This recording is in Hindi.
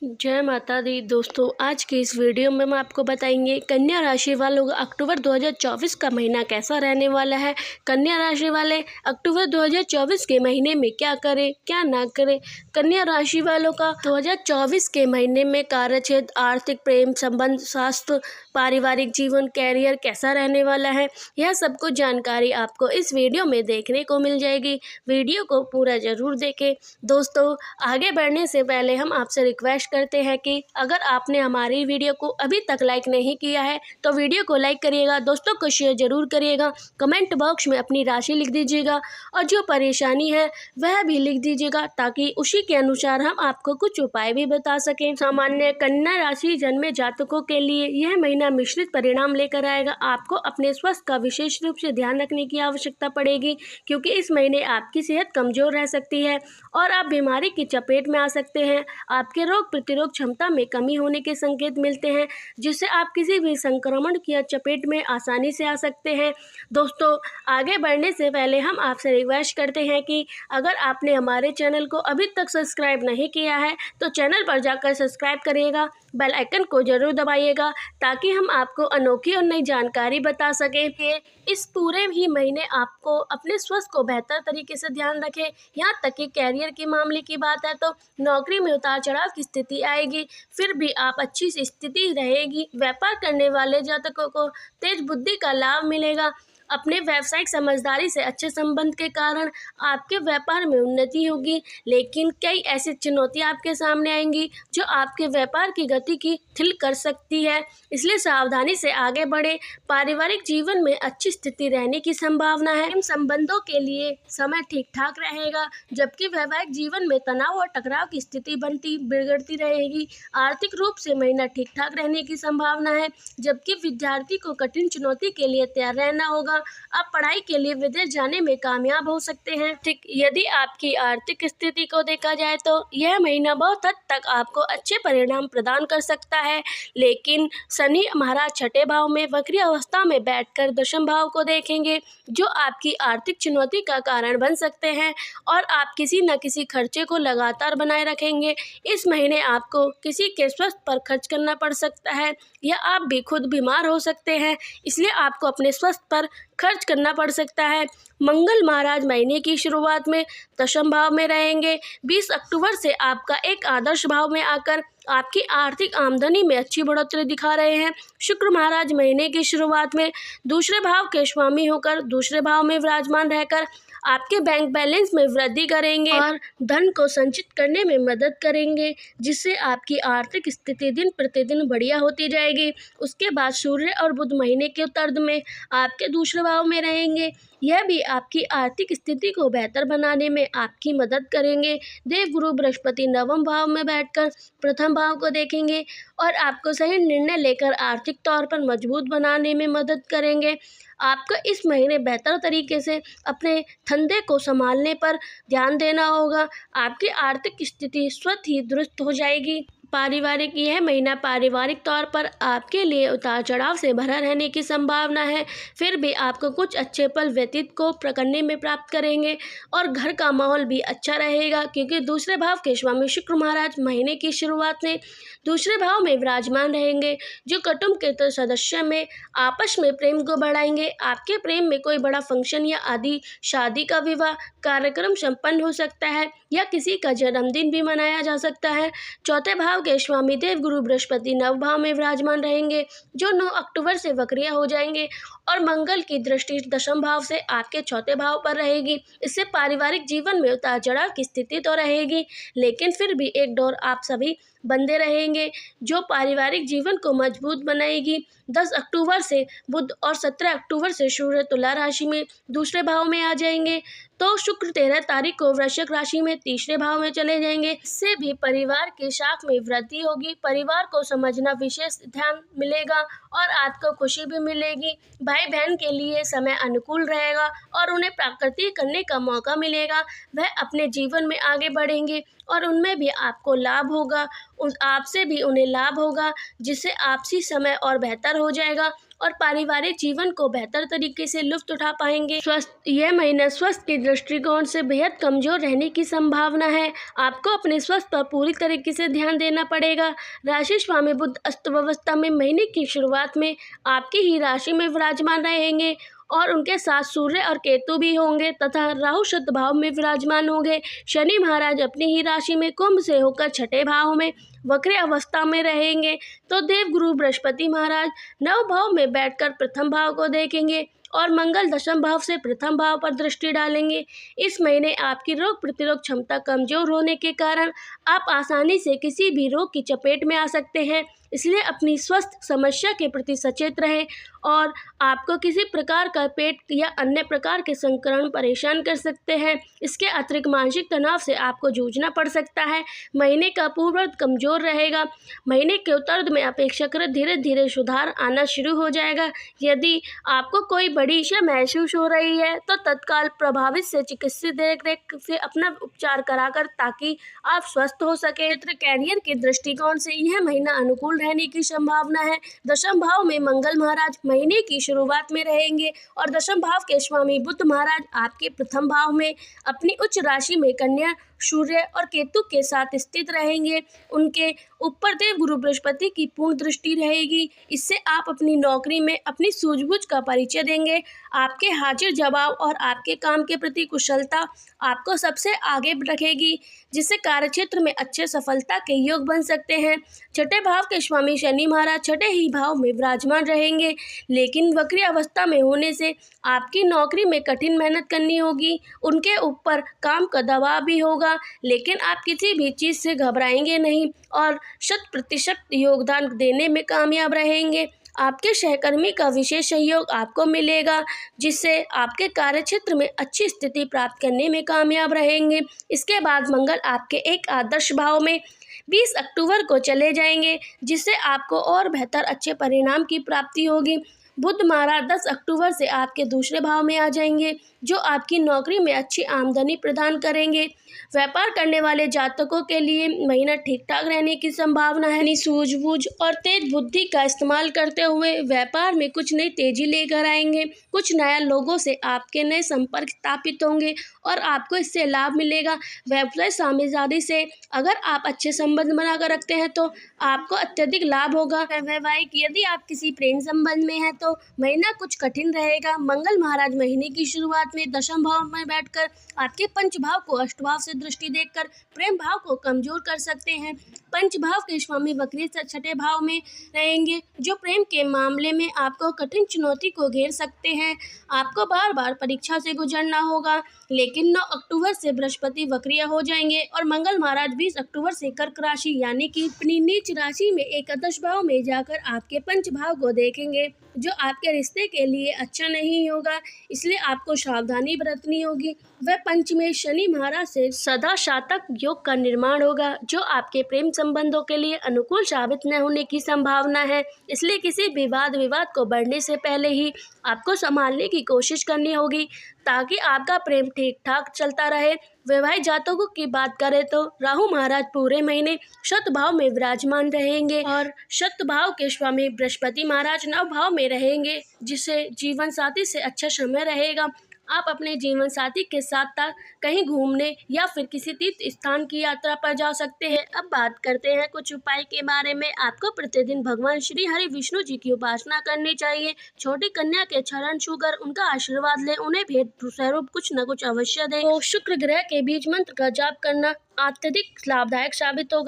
जय माता दी दोस्तों। आज के इस वीडियो में मैं आपको बताएंगे कन्या राशि वालों का अक्टूबर 2024 का महीना कैसा रहने वाला है। कन्या राशि वाले अक्टूबर 2024 के महीने में क्या करें क्या ना करें। कन्या राशि वालों का 2024 के महीने में कार्यक्षेत्र, आर्थिक, प्रेम संबंध, स्वास्थ्य, पारिवारिक जीवन, कैरियर कैसा रहने वाला है, यह सब कुछ जानकारी आपको इस वीडियो में देखने को मिल जाएगी। वीडियो को पूरा जरूर देखें। दोस्तों, आगे बढ़ने से पहले हम आपसे रिक्वेस्ट करते हैं कि अगर आपने हमारी वीडियो को अभी तक लाइक नहीं किया है तो वीडियो को लाइक करिएगा, दोस्तों को शेयर जरूर करिएगा, कमेंट बॉक्स में अपनी राशि लिख दीजिएगा और जो परेशानी है वह भी लिख दीजिएगा ताकि उसी के अनुसार हम आपको कुछ उपाय भी बता सकें। सामान्य कन्या राशि जन्मे जातकों के लिए यह महीना मिश्रित परिणाम लेकर आएगा। आपको अपने स्वास्थ्य का विशेष रूप से ध्यान रखने की आवश्यकता पड़ेगी क्योंकि इस महीने आपकी सेहत कमजोर रह सकती है और आप बीमारी की चपेट में आ सकते हैं। आपके रोग प्रतिरोध क्षमता में कमी होने के संकेत मिलते हैं जिससे आप किसी भी संक्रमण की चपेट में आसानी से आ सकते हैं। दोस्तों, आगे बढ़ने से पहले हम आपसे रिक्वेस्ट करते हैं कि अगर आपने हमारे चैनल को अभी तक सब्सक्राइब नहीं किया है तो चैनल पर जाकर सब्सक्राइब करिएगा, बेल आइकन को जरूर दबाइएगा ताकि हम आपको अनोखी और नई जानकारी बता सकें। कि इस पूरे ही महीने आपको अपने स्वास्थ्य को बेहतर तरीके से ध्यान रखें। यहाँ तक कि कैरियर के मामले की बात है तो नौकरी में उतार चढ़ाव की स्थिति आएगी, फिर भी आप अच्छी स्थिति रहेगी। व्यापार करने वाले जातकों को तेज बुद्धि का लाभ मिलेगा। अपने व्यावसायिक समझदारी से अच्छे संबंध के कारण आपके व्यापार में उन्नति होगी, लेकिन कई ऐसी चुनौतियां आपके सामने आएंगी जो आपके व्यापार की गति की थिल कर सकती है, इसलिए सावधानी से आगे बढ़े। पारिवारिक जीवन में अच्छी स्थिति रहने की संभावना है। इन संबंधों के लिए समय ठीक ठाक रहेगा, जबकि वैवाहिक जीवन में तनाव और टकराव की स्थिति बिगड़ती रहेगी। आर्थिक रूप से महीना ठीक ठाक रहने की संभावना है, जबकि विद्यार्थी को कठिन चुनौती के लिए तैयार रहना होगा। आप पढ़ाई के लिए विदेश जाने में कामयाब हो सकते हैं। ठीक, यदि आपकी आर्थिक स्थिति को देखा जाए तो यह महीना बहुत हद तक आपको अच्छे परिणाम प्रदान कर सकता है, लेकिन शनि महाराज छठे भाव में वक्री अवस्था में बैठकर दशम भाव को देखेंगे जो आपकी आर्थिक चुनौती का कारण बन सकते हैं और आप किसी न किसी खर्चे को लगातार बनाए रखेंगे। इस महीने आपको किसी के स्वास्थ्य पर खर्च करना पड़ सकता है या आप भी खुद बीमार हो सकते हैं, इसलिए आपको अपने स्वास्थ्य पर खर्च करना पड़ सकता है। मंगल महाराज महीने की शुरुआत में दशम भाव में रहेंगे। 20 अक्टूबर से आपका एक आदर्श भाव में आकर आपकी आर्थिक आमदनी में अच्छी बढ़ोतरी दिखा रहे हैं। शुक्र महाराज महीने की शुरुआत में दूसरे भाव के स्वामी होकर दूसरे भाव में विराजमान रहकर आपके बैंक बैलेंस में वृद्धि करेंगे और धन को संचित करने में मदद करेंगे, जिससे आपकी आर्थिक स्थिति दिन प्रतिदिन बढ़िया होती जाएगी। उसके बाद सूर्य और बुध महीने के उत्तरार्ध में आपके दूसरे भाव में रहेंगे। यह भी आपकी आर्थिक स्थिति को बेहतर बनाने में आपकी मदद करेंगे। देवगुरु बृहस्पति नवम भाव में बैठकर प्रथम भाव को देखेंगे और आपको सही निर्णय लेकर आर्थिक तौर पर मजबूत बनाने में मदद करेंगे। आपको इस महीने बेहतर तरीके से अपने धंधे को संभालने पर ध्यान देना होगा। आपकी आर्थिक स्थिति स्वतः ही दुरुस्त हो जाएगी। यह महीना पारिवारिक तौर पर आपके लिए उतार चढ़ाव से भरा रहने की संभावना है, फिर भी आपको कुछ अच्छे पल व्यतीत को करने में प्राप्त करेंगे और घर का माहौल भी अच्छा रहेगा क्योंकि दूसरे भाव के स्वामी शुक्र महाराज महीने की शुरुआत में दूसरे भाव में विराजमान रहेंगे जो कुटुंब के सदस्य में आपस में प्रेम को बढ़ाएंगे। आपके प्रेम में कोई बड़ा फंक्शन या आदि शादी का विवाह कार्यक्रम संपन्न हो सकता है या किसी का जन्मदिन भी मनाया जा सकता है। चौथे भाव के स्वामी देव गुरु बृहस्पति नव भाव में विराजमान रहेंगे जो 9 अक्टूबर से वक्रिय हो जाएंगे और मंगल की दृष्टि दशम भाव से आपके चौथे भाव पर रहेगी। इससे पारिवारिक जीवन में उतार चढ़ाव की स्थिति तो रहेगी, लेकिन फिर भी एक डोर आप सभी बंधे रहेंगे जो पारिवारिक जीवन को मजबूत बनाएगी। 10 अक्टूबर से बुध और 17 अक्टूबर से सूर्य तुला राशि में दूसरे भाव में आ जाएंगे तो शुक्र 13 तारीख को वृश्चिक राशि में तीसरे भाव में चले जाएंगे। इससे भी परिवार के शाख में वृद्धि होगी, परिवार को समझना विशेष ध्यान मिलेगा और आपको खुशी भी मिलेगी। भाई बहन के लिए समय अनुकूल रहेगा और उन्हें प्रगति करने का मौका मिलेगा। वह अपने जीवन में आगे बढ़ेंगे और उनमें भी आपको लाभ होगा, आपसे भी उन्हें लाभ होगा, जिससे आपसी समय और बेहतर हो जाएगा और पारिवारिक जीवन को बेहतर तरीके से लुत्फ उठा पाएंगे। यह महीना स्वास्थ्य के दृष्टिकोण से बेहद कमजोर रहने की संभावना है। आपको अपने स्वास्थ्य पर पूरी तरीके से ध्यान देना पड़ेगा। राशि स्वामी बुध अस्तव्यवस्था में महीने की शुरुआत में आपकी ही राशि में विराजमान रहेंगे और उनके साथ सूर्य और केतु भी होंगे तथा राहु शत भाव में विराजमान होंगे। शनि महाराज अपनी ही राशि में कुंभ से होकर छठे भाव में वक्र अवस्था में रहेंगे, तो देवगुरु बृहस्पति महाराज नव भाव में बैठकर प्रथम भाव को देखेंगे और मंगल दशम भाव से प्रथम भाव पर दृष्टि डालेंगे। इस महीने आपकी रोग प्रतिरोध क्षमता कमजोर होने के कारण आप आसानी से किसी भी रोग की चपेट में आ सकते हैं, इसलिए अपनी स्वास्थ्य समस्या के प्रति सचेत रहें और आपको किसी प्रकार का पेट या अन्य प्रकार के संक्रमण परेशान कर सकते हैं। इसके अतिरिक्त मानसिक तनाव से आपको जूझना पड़ सकता है। महीने का पूर्वार्ध कमजोर रहेगा। महीने के उत्तरार्ध में अपेक्षाकृत धीरे धीरे सुधार आना शुरू हो जाएगा। यदि आपको कोई बड़ी समस्या महसूस हो रही है तो तत्काल प्रभावित से चिकित्सीय देखरेख से अपना उपचार कराकर ताकि आप स्वस्थ हो सके। कैरियर के दृष्टिकोण से यह महीना अनुकूल रहने की संभावना है। दशम भाव में मंगल महाराज महीने की शुरुआत में रहेंगे और दशम भाव के स्वामी बुध महाराज आपके प्रथम भाव में अपनी उच्च राशि में कन्या सूर्य और केतु के साथ स्थित रहेंगे। उनके ऊपर देवगुरु बृहस्पति की पूर्ण दृष्टि रहेगी। इससे आप अपनी नौकरी में अपनी सूझबूझ का परिचय देंगे। आपके हाजिर जवाब और आपके काम के प्रति कुशलता आपको सबसे आगे रखेगी, जिससे कार्यक्षेत्र में अच्छे सफलता के योग बन सकते हैं। छठे भाव के स्वामी शनि महाराज छठे ही भाव में विराजमान रहेंगे, लेकिन वक्री अवस्था में होने से आपकी नौकरी में कठिन मेहनत करनी होगी। उनके ऊपर काम का दबाव भी होगा, लेकिन आप किसी भी चीज़ से घबराएंगे नहीं और 100% योगदान देने में कामयाब रहेंगे। आपके सहकर्मी का विशेष सहयोग आपको मिलेगा, जिससे आपके कार्यक्षेत्र में अच्छी स्थिति प्राप्त करने में कामयाब रहेंगे। इसके बाद मंगल आपके एक आदर्श भाव में 20 अक्टूबर को चले जाएंगे, जिससे आपको और बेहतर अच्छे परिणाम की प्राप्ति होगी। बुध महाराज 10 अक्टूबर से आपके दूसरे भाव में आ जाएंगे, जो आपकी नौकरी में अच्छी आमदनी प्रदान करेंगे। व्यापार करने वाले जातकों के लिए महीना ठीक ठाक रहने की संभावना है। अपनी सूझबूझ और तेज बुद्धि का इस्तेमाल करते हुए व्यापार में कुछ नई तेजी लेकर आएंगे। कुछ नया लोगों से आपके नए संपर्क स्थापित होंगे और आपको इससे लाभ मिलेगा। व्यवसाय साझेदारी से अगर आप अच्छे संबंध बनाकर रखते हैं तो आपको अत्यधिक लाभ होगा। वैवाहिक यदि आप किसी प्रेम संबंध में हैं तो महीना कुछ कठिन रहेगा। मंगल महाराज महीने की शुरुआत में दशम भाव में बैठकर आपके पंच भाव को अष्ट भाव से दृष्टि देकर प्रेम भाव को कमजोर कर सकते हैं। पंच भाव के स्वामी वक्री छठे भाव में रहेंगे, जो प्रेम के मामले में आपको कठिन चुनौती को घेर सकते हैं। आपको बार बार परीक्षा से गुजरना होगा, लेकिन 9 अक्टूबर से बृहस्पति वक्रिय हो जाएंगे और मंगल महाराज 20 अक्टूबर से कर्क राशि यानी कि अपनी नीच राशि में एकादश भाव में जाकर आपके पंच भाव को देखेंगे, जो आपके रिश्ते के लिए अच्छा नहीं होगा। इसलिए आपको सावधानी बरतनी होगी। वह पंचमें शनि महाराज से सदा शातक योग का निर्माण होगा, जो आपके प्रेम संबंधों के लिए अनुकूल साबित न होने की संभावना है। इसलिए किसी भी वाद विवाद को बढ़ने से पहले ही आपको संभालने की कोशिश करनी होगी, ताकि आपका प्रेम ठीक ठाक चलता रहे। वैवाहिक जातकों की बात करें तो राहु महाराज पूरे महीने शत भाव में विराजमान रहेंगे और शत भाव के स्वामी बृहस्पति महाराज 9 भाव में रहेंगे, जिससे जीवन साथी से अच्छा समय रहेगा। आप अपने जीवन साथी के साथ कहीं घूमने या फिर किसी तीर्थ स्थान की यात्रा पर जा सकते हैं। अब बात करते हैं कुछ उपाय के बारे में। आपको प्रतिदिन भगवान श्री हरि विष्णु जी की उपासना करनी चाहिए। छोटी कन्या के चरण छूकर उनका आशीर्वाद लें, उन्हें भेंट स्वरूप कुछ न कुछ अवश्य दें। तो शुक्र ग्रह के बीज मंत्र का जाप करना अत्यधिक लाभदायक साबित होगा।